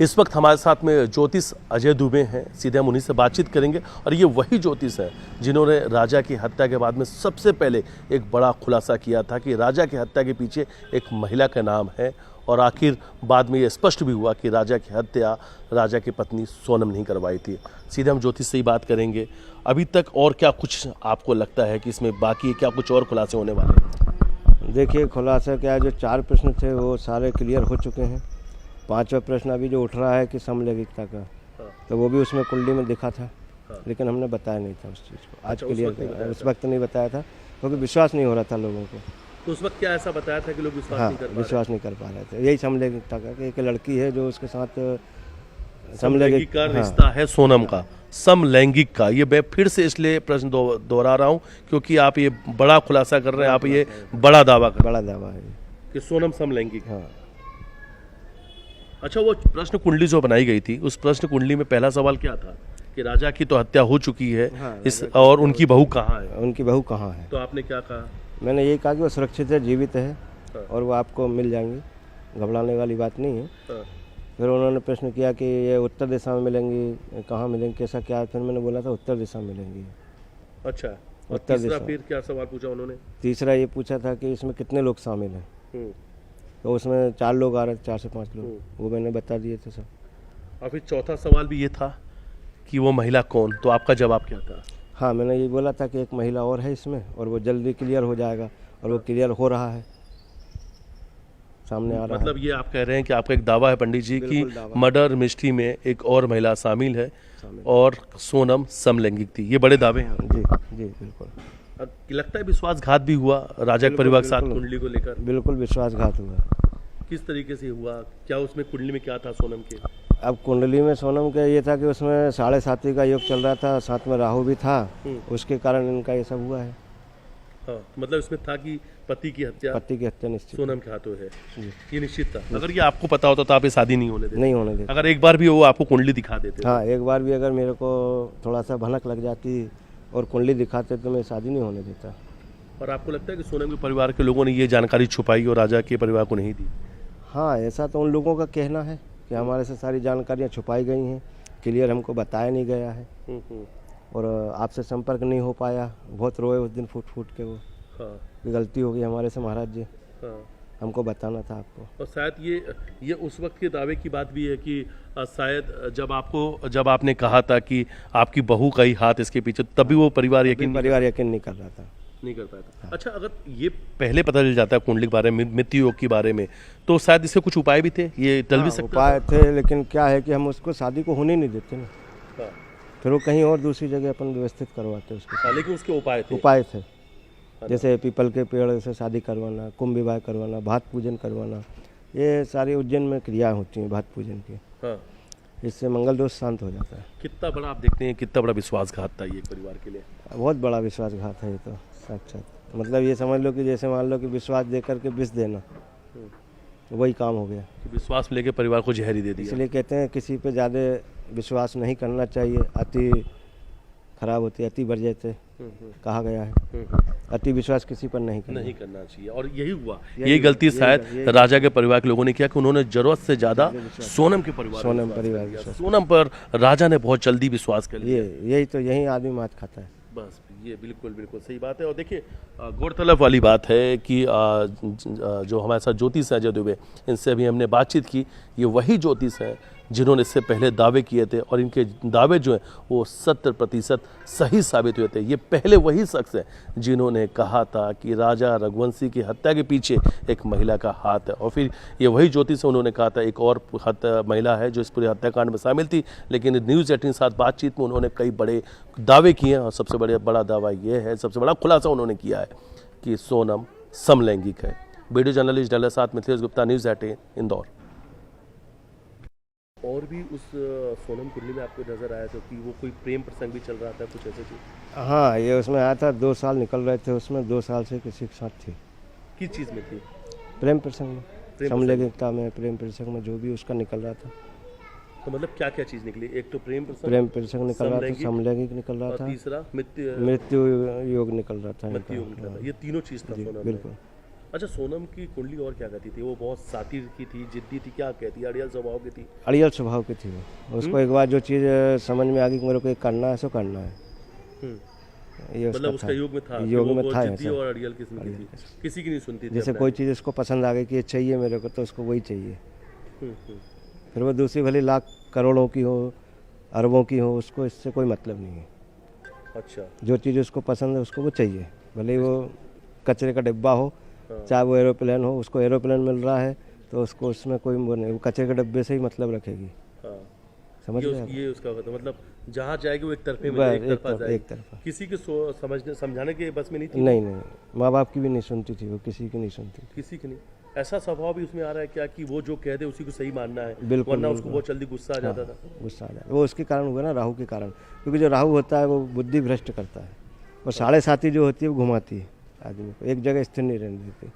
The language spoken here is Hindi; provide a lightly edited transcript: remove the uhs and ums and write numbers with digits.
इस वक्त हमारे साथ में ज्योतिष अजय दुबे हैं। सीधे हम उन्हीं से बातचीत करेंगे और ये वही ज्योतिष हैं जिन्होंने राजा की हत्या के बाद में सबसे पहले एक बड़ा खुलासा किया था कि राजा की हत्या के पीछे एक महिला का नाम है। और आखिर बाद में ये स्पष्ट भी हुआ कि राजा की हत्या राजा की पत्नी सोनम नहीं करवाई थी। सीधे हम ज्योतिष से ही बात करेंगे। अभी तक और क्या कुछ आपको लगता है कि इसमें बाकी क्या कुछ और खुलासे होने वाले हैं? देखिए, खुलासा क्या है, जो 4 प्रश्न थे वो सारे क्लियर हो चुके हैं। 5वां प्रश्न अभी जो उठ रहा है कि समलैंगिकता का, तो वो भी उसमें कुंडली में दिखा था, लेकिन हमने बताया नहीं था उस चीज़ को। आज क्लियर उस वक्त नहीं बताया था क्योंकि विश्वास नहीं हो रहा था लोगों को। तो उस वक्त क्या ऐसा बताया था कि लोग विश्वास नहीं कर पा रहे थे। यही समलैंगिकता का कि एक लड़की है जो उसके साथ समलैंगिक का रिश्ता है सोनम का, समलैंगिक का। ये मैं फिर से इसलिए प्रश्न दोहरा रहा हूँ क्योंकि आप ये बड़ा खुलासा कर रहे हैं, आप ये बड़ा दावा है कि सोनम समलैंगिक। हाँ। अच्छा, वो प्रश्न कुंडली जो बनाई गई थी, उस प्रश्न कुंडली में पहला सवाल क्या था कि राजा की तो हत्या हो चुकी है, और उनकी बहू कहाँ है? उनकी बहू कहाँ है? तो आपने क्या कहा? मैंने ये कहा कि वो सुरक्षित है, जीवित है, और वो आपको मिल जाएंगी, घबराने वाली बात नहीं है। फिर उन्होंने प्रश्न किया कि ये उत्तर दिशा में मिलेंगी, कहाँ मिलेंगी, कैसा क्या? फिर मैंने बोला था उत्तर दिशा में मिलेंगी। अच्छा, उत्तर दिशा। फिर क्या सवाल पूछा उन्होंने? तीसरा ये पूछा था कि इसमें कितने लोग शामिल हैं। तो उसमें 4 लोग आ रहे थे, 4 से 5 लोग, वो मैंने बता दिए थे सब। और फिर चौथा सवाल भी ये था कि वो महिला कौन? तो आपका जवाब क्या था? हाँ, मैंने ये बोला था कि एक महिला और है इसमें, और वो जल्दी क्लियर हो जाएगा, और वो क्लियर हो रहा है, सामने आ रहा है। मतलब ये आप कह रहे हैं कि आपका एक दावा है पंडित जी की मर्डर मिस्ट्री में एक और महिला शामिल है और सोनम समलैंगिक थी। ये बड़े दावे हैं। जी जी, बिल्कुल। लगता है विश्वासघात भी हुआ राजा के परिवार के साथ कुंडली को लेकर? बिल्कुल विश्वासघात हुआ। किस तरीके से हुआ? क्या उसमें कुंडली में क्या था सोनम के? अब कुंडली में सोनम का ये था कि उसमें 7.5 का योग चल रहा था, साथ में राहु भी था, उसके कारण इनका ये सब हुआ है। हाँ, मतलब इसमें था कि पति की हत्या निश्चित सोनम के हाथों है, ये निश्चित था। अगर ये आपको पता होता तो आप ये शादी नहीं होने देते? देते। अगर एक बार भी वो आपको कुंडली दिखा देते? हाँ, एक बार भी अगर मेरे को थोड़ा सा भनक लग जाती और कुंडली दिखाते तो मैं शादी नहीं होने देता। और आपको लगता है कि सोनम के परिवार के लोगों ने ये जानकारी छुपाई और राजा के परिवार को नहीं दी? हाँ, ऐसा तो उन लोगों का कहना है कि हमारे से सारी जानकारियाँ छुपाई गई हैं, क्लियर हमको बताया नहीं गया है, और आपसे संपर्क नहीं हो पाया। बहुत रोए उस दिन, फूट के वो। हाँ। गलती हो गई हमारे से महाराज जी। हाँ। हमको बताना था आपको। और शायद ये उस वक्त के दावे की बात भी है कि शायद जब आपने कहा था कि आपकी बहू का ही हाथ इसके पीछे, तभी वो परिवार यकीन नहीं कर रहा था, नहीं कर पाया था। हाँ। अच्छा, अगर ये पहले पता चल जाता है कुंडली के बारे में, मृत्यु योग के बारे में, तो शायद इसके कुछ उपाय भी थे, ये टल भी सकता? उपाय थे, लेकिन क्या है कि हम उसको शादी को होने नहीं देते ना। हाँ। फिर वो कहीं और दूसरी जगह अपन व्यवस्थित करवाते उसको। लेकिन उसके उपाय थे। जैसे पीपल के पेड़ से शादी करवाना, कुंभ विवाह करवाना, भात पूजन करवाना, ये सारी उज्जैन में क्रिया होती हैं भात पूजन की। हाँ। इससे मंगल दोष शांत हो जाता है। कितना बड़ा आप देखते हैं, कितना बड़ा विश्वासघात था ये परिवार के लिए? बहुत बड़ा विश्वासघात है ये तो, साक्षात। मतलब ये समझ लो कि जैसे मान लो कि विश्वास दे करके विष देना, वही काम हो गया। विश्वास लेके परिवार को जहर ही दे दिया। इसलिए कहते हैं किसी पे ज़्यादा विश्वास नहीं करना चाहिए, अति खराब होती है, अति बढ़ जाते, कहा गया है। अति विश्वास किसी पर नहीं करना चाहिए। और यही हुआ, यही गलती शायद राजा के परिवार के लोगों ने किया कि उन्होंने जरूरत से ज्यादा सोनम परिवार सोनम पर राजा ने बहुत जल्दी विश्वास कर लिया। यही आदमी मात खाता है। बस ये बिल्कुल सही बात है। और देखिए, गौरतलब वाली बात है कि जो हमारे साथ ज्योतिष अजय दुबे, इनसे अभी हमने बातचीत की। ये वही ज्योतिष हैं जिन्होंने इससे पहले दावे किए थे, और इनके दावे जो हैं वो 70% सही साबित हुए थे। ये पहले वही शख्स है जिन्होंने कहा था कि राजा रघुवंशी की हत्या के पीछे एक महिला का हाथ है। और फिर ये वही ज्योतिष है, उन्होंने कहा था एक और महिला है जो इस पूरे हत्याकांड में शामिल थी। लेकिन न्यूज़ 18 साथ बातचीत में उन्होंने कई बड़े दावे किए हैं, और सबसे बड़ा दावा ये है, सबसे बड़ा खुलासा उन्होंने किया है कि सोनम समलैंगिक है। वीडियो जर्नलिस्ट डलर साथ मिथिलेश गुप्ता, न्यूज़ 18 इंदौर। और भी उस सोनम कुंडली में आपको नजर आया था कि वो कोई प्रेम प्रसंग भी चल रहा था, कुछ ऐसे चीज? हाँ, ये उसमें आया था, 2 साल निकल रहे थे उसमें, 2 साल से किसी के साथ थी। किस चीज में थी? प्रेम प्रसंग में, समलैंगिकता में, प्रेम प्रसंग में जो भी उसका निकल रहा था। तो मतलब क्या क्या चीज निकली? एक तो प्रेम प्रसंग निकल रहा था, समलैंगिक निकल रहा था, तीसरा मृत्यु योग निकल रहा था। ये तीनों चीज था। बिल्कुल। अच्छा, सोनम की कुंडली और क्या कहती थी? वो बहुत सातिर की थी, जिद्दी थी, क्या कहती? अड़ियल स्वभाव की थी? अड़ियल स्वभाव की थी वो। उसको एक बार जो चीज़ समझ में आ गई कि मेरे को ये करना है सो करना है, हम्म। ये मतलब उसका उसका योग में था कि योग वो में बहुत था जिद्दी ऐसा। और अड़ियल किस्म की थी, किसी की नहीं सुनती थी जैसे अपना। कोई चीज़ उसको पसंद आ गई कि ये चाहिए मेरे को, तो उसको वही चाहिए। हम्म। फिर वो दूसरी भले लाख करोड़ों की हो, अरबों की हो, उसको इससे कोई मतलब नहीं है। अच्छा। जो चीज़ उसको पसंद है उसको वो चाहिए, भले ही वो कचरे का डिब्बा हो, हाँ। चाहे वो एरोप्लेन हो। उसको एरोप्लेन मिल रहा है तो उसको उसमें कोई वो नहीं, वो कचरे के डब्बे से ही मतलब रखेगी। हाँ, समझ गए आप? ये उसका होता मतलब जहाँ जाएगी वो एक तरफे में बस एक तरफा जाएगी, एक तरफा। किसी के समझने समझाने के बस में नहीं थी। नहीं, माँ बाप की भी नहीं सुनती थी वो, किसी की नहीं सुनती थी। किसी की नहीं। ऐसा स्वभाव भी उसमें आ रहा है क्या कि वो जो कह दे उसी को सही मानना है? बिल्कुल, वरना उसको बिल्कुल। बहुत जल्दी गुस्सा आ जाता था। गुस्सा आ जाता, वो उसके कारण हुआ ना, राहु के कारण। क्योंकि जो राहु होता है वो बुद्धि भ्रष्ट करता है, और 7.5 जो होती है वो घुमाती है आदमी को, एक जगह स्थिर नहीं रहने देती।